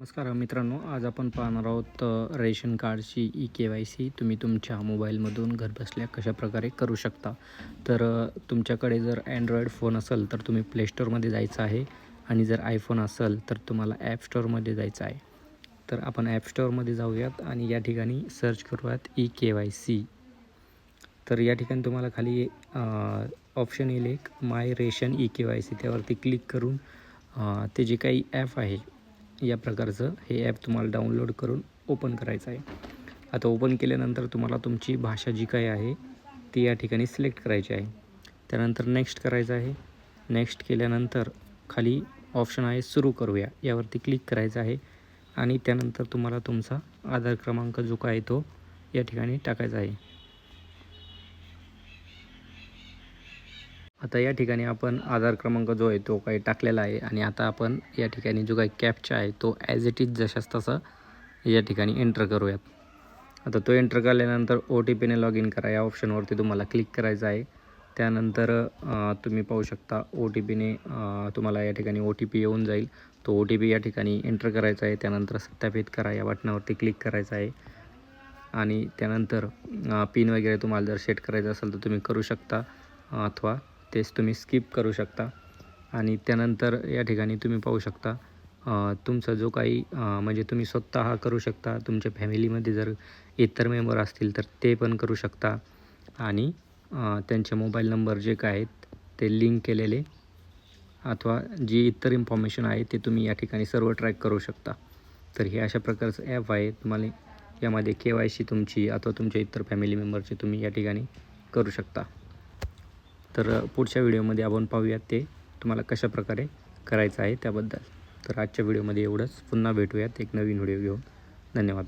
नमस्कार मित्रांनो, आज आपण पाहणार आहोत रेशन कार्डची ई-के-वाय-सी तुम्ही तुमच्या मोबाईलमधून घरबसल्या कशाप्रकारे करू शकता. तर तुमच्याकडे जर अँड्रॉईड फोन असेल तर तुम्ही प्ले स्टोअरमध्ये जायचं आहे आणि जर आयफोन असेल तर तुम्हाला ॲप स्टोअरमध्ये जायचं आहे. तर आपण ॲप स्टोअरमध्ये जाऊयात आणि या ठिकाणी सर्च करूयात ई-के-वाय-सी. तर या ठिकाणी तुम्हाला खाली ऑप्शन येईल एक माय रेशन ई-के-वाय-सी, त्यावरती क्लिक करून ते जे काही ॲप आहे या प्रकारचं हे ॲप तुम्हाला डाउनलोड करून ओपन करायचं आहे. आता ओपन केल्यानंतर तुम्हाला तुमची भाषा जी काही आहे ती या ठिकाणी सिलेक्ट करायची आहे. त्यानंतर नेक्स्ट करायचं आहे. नेक्स्ट केल्यानंतर खाली ऑप्शन आहे सुरू करूया, यावरती क्लिक करायचं आहे आणि त्यानंतर तुम्हाला तुमचा आधार क्रमांक जो काय तो या ठिकाणी टाकायचा आहे. आता या ठिकाणी आपण आधार क्रमांक जो आहे तो काही टाकलेला आहे आणि आता आपण या ठिकाणी जो काही कॅप्चा आहे तो ॲज इट इज जशास तसा या ठिकाणी एंटर करूयात. आता तो एंटर केल्यानंतर OTPने लॉग इन करा या ऑप्शनवरती तुम्हाला क्लिक करायचं आहे. त्यानंतर तुम्ही पाहू शकता OTPने तुम्हाला या ठिकाणी OTP येऊन जाईल. तो OTP या ठिकाणी एंटर करायचा आहे. त्यानंतर सत्यापित करा या बटनावरती क्लिक करायचं आहे आणि त्यानंतर पिन वगैरे तुम्हाला जर सेट करायचं असेल तर तुम्ही करू शकता अथवा तेच तुम्ही स्किप करू शकता. आणि त्यानंतर या ठिकाणी तुम्ही पाहू शकता तुमचा जो काही म्हणजे तुम्ही स्वतः करू शकता. तुमच्या फॅमिलीमध्ये जर इतर मेंबर असतील तर ते पण करू शकता आणि त्यांचे मोबाईल नंबर जे काय आहेत ते लिंक केलेले अथवा जी इतर इन्फॉर्मेशन आहे ते तुम्ही या ठिकाणी सर्व ट्रॅक करू शकता. तर हे अशा प्रकारचं ॲप आहे. तुम्हाला यामध्ये KYC तुमची अथवा तुमच्या इतर फॅमिली मेंबरची तुम्ही या ठिकाणी करू शकता. तर पुढच्या व्हिडिओमध्ये आपण पाहूयात ते तुम्हाला कशाप्रकारे करायचं आहे त्याबद्दल. तर आजच्या व्हिडिओमध्ये एवढंच. पुन्हा भेटूयात एक नवीन व्हिडिओ घेऊन. धन्यवाद.